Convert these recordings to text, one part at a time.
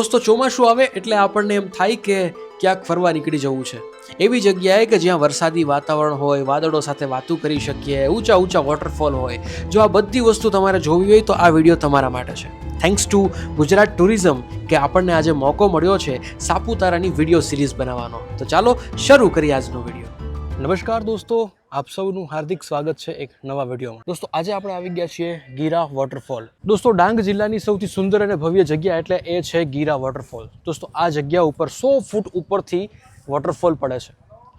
દોસ્તો ચોમાસું આવે એટલે આપણને એમ થાય કે ક્યાંક ફરવા નીકળી જવું છે એવી જગ્યાએ કે જ્યાં વરસાદી વાતાવરણ હોય, વાદળો સાથે વાતું કરી શકીએ, ઊંચા ઊંચા વોટરફોલ હોય. જો આ બધી વસ્તુ તમારે જોવી હોય તો આ વિડીયો તમારા માટે છે. થેન્ક્સ ટુ ગુજરાત ટુરિઝમ કે આપણને આજે મોકો મળ્યો છે સાપુતારાની વિડીયો સિરીઝ બનાવવાનો. તો ચાલો શરૂ કરીએ આજનો વિડીયો. નમસ્કાર દોસ્તો, આપ સૌનું હાર્દિક સ્વાગત છે એક નવા વિડીયોમાં. દોસ્તો આજે આપણે આવી ગયા છીએ ગીરા વોટરફોલ. દોસ્તો ડાંગ જિલ્લાની સૌથી સુંદર અને ભવ્ય જગ્યા એટલે એ છે ગીરા વોટરફોલ. દોસ્તો આ જગ્યા ઉપર 100 ફૂટ ઉપરથી વોટરફોલ પડે છે.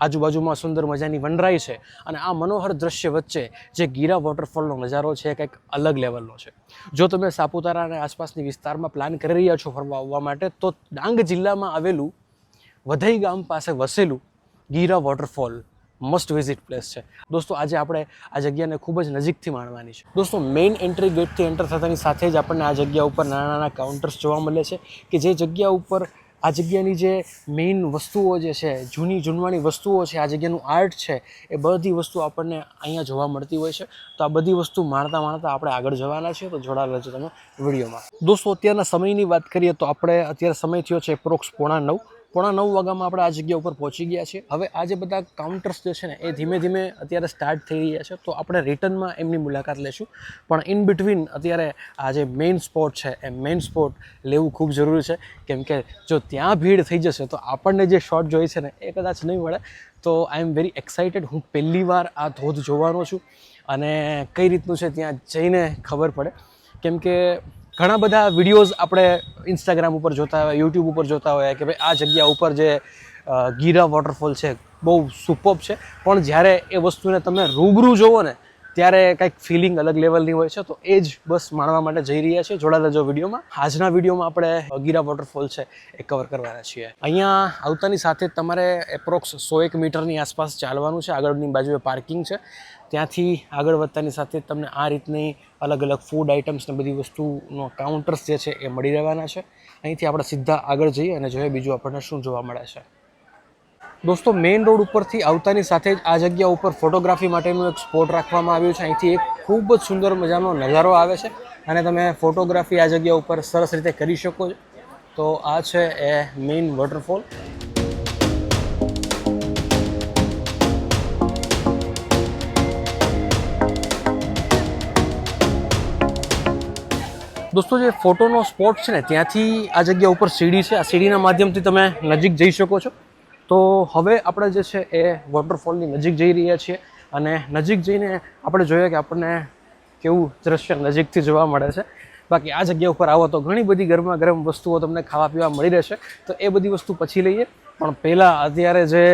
આજુબાજુમાં સુંદર મજાની વનરાઈ છે અને આ મનોહર દ્રશ્ય વચ્ચે જે ગીરા વોટરફોલનો નજારો છે કંઈક અલગ લેવલનો છે. જો તમે સાપુતારા અને આસપાસની વિસ્તારમાં પ્લાન કરી રહ્યા છો ફરવા આવવા માટે તો ડાંગ જિલ્લામાં આવેલું વધઈ ગામ પાસે વસેલું Gira waterfall must visit place છે. દોસ્તો આજે આપણે આ જગ્યાને ખૂબ જ નજીકથી માણવાની છે. દોસ્તો મેઇન એન્ટ્રી ગેટથી એન્ટર થતાની સાથે જ આપણને આ જગ્યા ઉપર નાના નાના કાઉન્ટર્સ જોવા મળે છે કે જે જગ્યા ઉપર આ જગ્યાની જે મેઇન વસ્તુઓ જે છે, જૂનવાણી વસ્તુઓ છે, આ જગ્યાનું આર્ટ છે, એ બધી વસ્તુ આપણને અહીંયા જોવા મળતી હોય છે. તો આ બધી વસ્તુ માણતા આપણે આગળ જવાના છીએ, તો જોડાયેલા છો તમે વિડીયોમાં. દોસ્તો અત્યારના સમયની વાત કરીએ તો આપણે અત્યારે સમય થયો છે એપ્રોક્સ 8:45 વાગ્યામાં આપણે આ જગ્યા ઉપર પહોંચી ગયા છીએ. હવે આ જે બધા કાઉન્ટર્સ જે છે ને એ ધીમે ધીમે અત્યારે સ્ટાર્ટ થઈ રહ્યા છે, તો આપણે રિટર્નમાં એમની મુલાકાત લેશું. પણ ઇન બિટવીન અત્યારે આ જે મેઇન સ્પોટ છે એ મેઇન સ્પોટ લેવું ખૂબ જરૂરી છે, કેમ કે જો ત્યાં ભીડ થઈ જશે તો આપણને જે શોટ જોઈએ છે ને એ કદાચ નહીં મળે. તો આઈ એમ વેરી એક્સાઇટેડ. હું પહેલી વાર આ ધોધ જોવાનો છું અને કઈ રીતનું છે ત્યાં જઈને ખબર પડે. કેમ કે ઘણા બધા વિડીયોઝ આપણે ઇન્સ્ટાગ્રામ ઉપર જોતા હોય, યુટ્યુબ ઉપર જોતા હોય કે ભાઈ આ જગ્યા ઉપર જે ગીરા વોટરફોલ છે બહુ સુપર્બ છે, પણ જ્યારે એ વસ્તુને તમે રૂબરૂ જોવો ને ત્યારે કંઈક ફિલિંગ અલગ લેવલની હોય છે. તો એ જ બસ માણવા માટે જઈ રહ્યા છીએ. જોડાયેલા જો વિડીયોમાં. આજના વિડીયોમાં આપણે ગીરા વોટરફોલ છે એ કવર કરવાના છીએ. અહીંયા આવતાની સાથે જ તમારે એપ્રોક્સ 101 મીટરની આસપાસ ચાલવાનું છે. આગળની બાજુએ પાર્કિંગ છે. ત્યાંથી આગળ વધતાની સાથે તમને આ રીતની અલગ અલગ ફૂડ આઇટમ્સ ને બધી વસ્તુનો કાઉન્ટર્સ જે છે એ મળી રહેવાના છે. અહીંથી આપણે સીધા આગળ જઈએ અને જોઈએ બીજું આપણને શું જોવા મળે છે. દોસ્તો મેઇન રોડ ઉપરથી આવતાની સાથે જ આ જગ્યા ઉપર ફોટોગ્રાફી માટેનું એક સ્પોટ રાખવામાં આવ્યું છે. અહીંથી એક ખૂબ જ સુંદર મજાનો નજારો આવે છે અને તમે ફોટોગ્રાફી આ જગ્યા ઉપર સરસ રીતે કરી શકો છો. તો આ છે એ મેઇન વોટરફોલ. દોસ્તો જે ફોટોનો સ્પોટ છે ને ત્યાંથી આ જગ્યા ઉપર સીડી છે. આ સીડીના માધ્યમથી તમે નજીક જઈ શકો છો. તો હવે આપણે જે છે એ વોટરફોલની નજીક જઈ રહ્યા છીએ અને નજીક જઈને આપણે જોઈએ કે આપણને કેવું દ્રશ્ય નજીકથી જોવા મળે છે. બાકી આ જગ્યા ઉપર આવો તો ઘણી બધી ગરમા ગરમ વસ્તુઓ તમને ખાવા પીવા મળી રહેશે. તો એ બધી વસ્તુ પછી લઈએ, પણ પહેલાં અત્યારે જે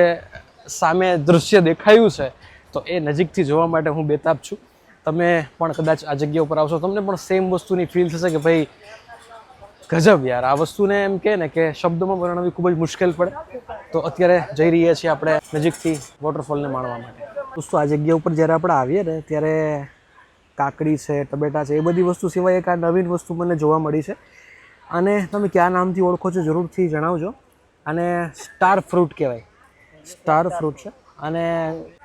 સામે દૃશ્ય દેખાયું છે તો એ નજીકથી જોવા માટે હું બેતાબ છું. તમે પણ કદાચ આ જગ્યા ઉપર આવશો તમને પણ સેમ વસ્તુની ફીલ થશે કે ભાઈ ગજબ યાર, આ વસ્તુને એમ કહે ને કે શબ્દોમાં વર્ણવવી ખૂબ જ મુશ્કેલ પડે. તો અત્યારે જઈ રહ્યા છીએ આપણે નજીકથી વોટરફોલને માણવા માટે. દોસ્તો આ જગ્યા ઉપર જ્યારે આપણે આવીએ ને ત્યારે કાકડી છે, ટમેટા છે, એ બધી વસ્તુ સિવાય એક આ નવીન વસ્તુ મને જોવા મળી છે. અને તમે કયા નામથી ઓળખો છો જરૂરથી જણાવજો. અને સ્ટાર ફ્રૂટ કહેવાય, સ્ટાર ફ્રૂટ છે અને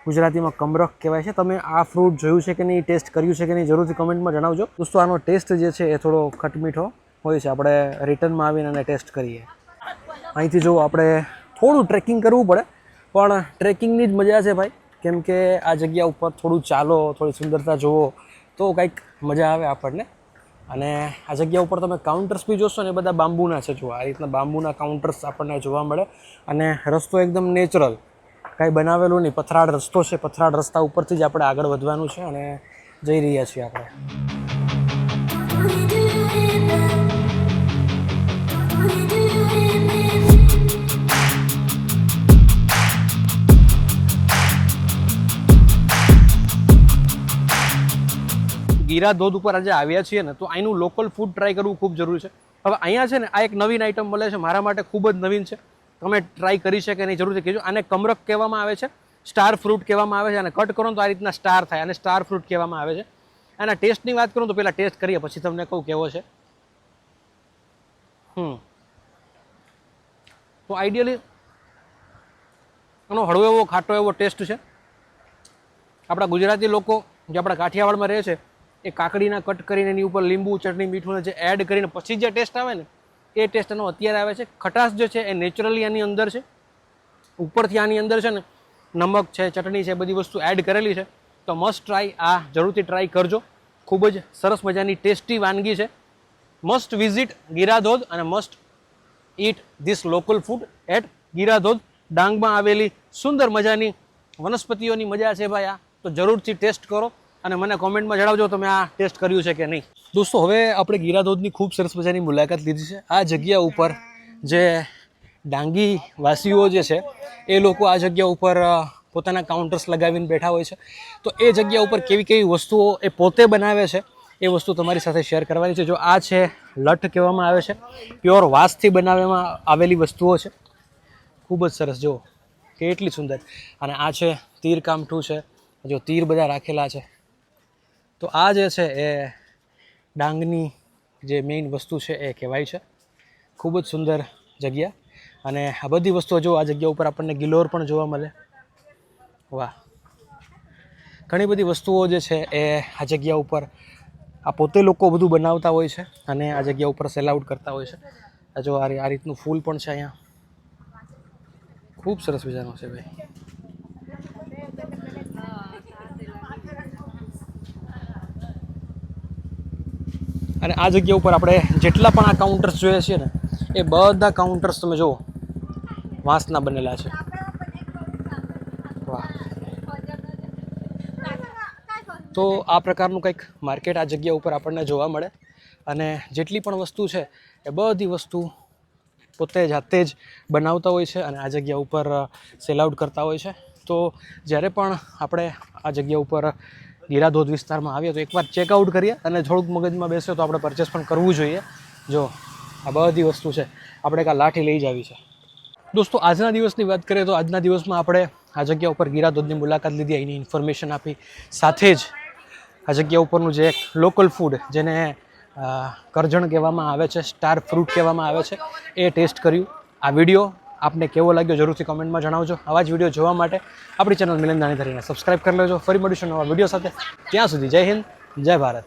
ગુજરાતીમાં કમરખ કહેવાય છે. તમે આ ફ્રૂટ જોયું છે કે નહીં, ટેસ્ટ કર્યું છે કે નહીં, જરૂરથી કમેન્ટમાં જણાવજો. દોસ્તો આનો ટેસ્ટ જે છે એ થોડો ખટમીઠો હોય છે. આપણે રિટર્નમાં આવીને અને ટેસ્ટ કરીએ. અહીંથી જો આપણે થોડું ટ્રેકિંગ કરવું પડે, પણ ટ્રેકિંગની જ મજા છે ભાઈ. કેમ કે આ જગ્યા ઉપર થોડું ચાલો, થોડી સુંદરતા જુઓ તો કંઈક મજા આવે આપણને. અને આ જગ્યા ઉપર તમે કાઉન્ટર્સ બી જોશો ને એ બધા બાંબુના છે. જો આ રીતના બાંબુના કાઉન્ટર્સ આપણને જોવા મળે અને રસ્તો એકદમ નેચરલ, કાંઈ બનાવેલું નહીં, પથરાળ રસ્તો છે. પથરાળ રસ્તા ઉપરથી જ આપણે આગળ વધવાનું છે અને જઈ રહ્યા છીએ આપણે. ગીરા ધોધ ઉપર આજે આવ્યા છીએ ને તો અહીંનું લોકલ ફૂડ ટ્રાય કરવું ખૂબ જરૂરી છે. હવે અહીંયા છે ને આ એક નવીન આઈટમ મળે છે, મારા માટે ખૂબ જ નવીન છે. તમે ટ્રાય કરી છે કે નહીં જરૂરથી કહેજો. આને કમરખ કહેવામાં આવે છે, સ્ટાર ફ્રૂટ કહેવામાં આવે છે. અને કટ કરો તો આ રીતના સ્ટાર થાય અને સ્ટાર ફ્રૂટ કહેવામાં આવે છે. આના ટેસ્ટની વાત કરું તો પહેલાં ટેસ્ટ કરીએ પછી તમને કહું કેવો છે. તો આઈડિયલી આનો હળવો એવો ખાટો એવો ટેસ્ટ છે. આપણા ગુજરાતી લોકો જે આપણા કાઠિયાવાડમાં રહે છે એ કાકડીના કટ કરીને એની ઉપર લીંબુ, ચટણી, મીઠું જે એડ કરીને પછી જે ટેસ્ટ આવે ને એ ટેસ્ટ એનો અત્યારે આવે છે. ખટાશ જે છે એ નેચરલી આની અંદર છે. ઉપરથી આની અંદર છે ને નમક છે, ચટણી છે, બધી વસ્તુ એડ કરેલી છે. તો મસ્ટ ટ્રાય, આ જરૂરથી ટ્રાય કરજો. ખૂબ જ સરસ મજાની ટેસ્ટી વાનગી છે. મસ્ટ વિઝિટ ગીરાધોધ અને must eat this local food at Giradhodh. ડાંગમાં આવેલી સુંદર મજાની વનસ્પતિઓની મજા છે ભાઈ આ. તો જરૂરથી ટેસ્ટ કરો અને મને કોમેન્ટમાં જણાવજો તમે આ ટેસ્ટ કર્યું છે કે નહીં. દોસ્તો, હવે આપણે ગીરાધોધની ખૂબ સરસ મજાની મુલાકાત લીધી છે. આ જગ્યા ઉપર જે ડાંગી વાસીઓ જે છે એ લોકો આ જગ્યા ઉપર પોતાના કાઉન્ટર્સ લગાવીને બેઠા હોય છે. તો એ જગ્યા ઉપર કેવી કેવી વસ્તુઓ એ પોતે બનાવે છે એ વસ્તુ તમારી સાથે શેર કરવાની છે. જો આ છે લઠ કહેવામાં આવે છે, પ્યોર વાંસથી બનાવવામાં આવેલી વસ્તુઓ છે. ખૂબ જ સરસ, જુઓ કેટલી સુંદર. અને આ છે તીર કામઠું છે, જો તીર બધા રાખેલા છે. તો આ જે છે એ ડાંગની જે મેઇન વસ્તુ છે એ કહેવાય છે. ખૂબ જ સુંદર જગ્યા. અને આ બધી વસ્તુઓ જો આ જગ્યા ઉપર આપણને ગિલોર પણ જોવા મળે. વાહ, ઘણી બધી વસ્તુઓ જે છે એ આ જગ્યા ઉપર આ પોતે લોકો બધું બનાવતા હોય છે અને આ જગ્યા ઉપર સેલ આઉટ કરતા હોય છે. આ જો આ રીતનું ફૂલ પણ છે અહીંયા. ખૂબ સરસ મજાનું છે ભાઈ. અને આ જગ્યા ઉપર આપણે જેટલા પણ આ કાઉન્ટર્સ જોઈએ છીએ ને એ બધા કાઉન્ટર્સ તમે જુઓ વાંસના બનેલા છે. વાહ. તો આ પ્રકારનું કંઈક માર્કેટ આ જગ્યા ઉપર આપણને જોવા મળે. અને જેટલી પણ વસ્તુ છે એ બધી વસ્તુ પોતે જાતે જ બનાવતા હોય છે અને આ જગ્યા ઉપર સેલ આઉટ કરતા હોય છે. તો જ્યારે પણ આપણે આ જગ્યા ઉપર ગીરાધોધ વિસ્તારમાં આવીએ તો એકવાર ચેકઆઉટ કરીએ અને થોડુંક મગજમાં બેસે તો આપણે પરચેસ પણ કરવું જોઈએ. જો આ બધી વસ્તુ છે, આપણે એક આ લાઠી લઈ જ આવી છે. દોસ્તો, આજના દિવસની વાત કરીએ તો આજના દિવસમાં આપણે આ જગ્યા ઉપર ગીરાધોધની મુલાકાત લીધી, અહીંની ઇન્ફોર્મેશન આપી. સાથે જ આ જગ્યા ઉપરનું જે લોકલ ફૂડ જેને કરજણ કહેવામાં આવે છે, સ્ટાર ફ્રૂટ કહેવામાં આવે છે, એ ટેસ્ટ કર્યું. આ વિડીયો આપને કેવો લાગ્યો જરૂરથી કોમેન્ટમાં જણાવજો. આવા જ વિડીયો જોવા માટે આપણી ચેનલ મિલન દાણીધરીને સબસ્ક્રાઈબ કરી લેજો. ફરી મળીશું નવા વિડીયો સાથે. ત્યાં સુધી જય હિન્દ, જય ભારત.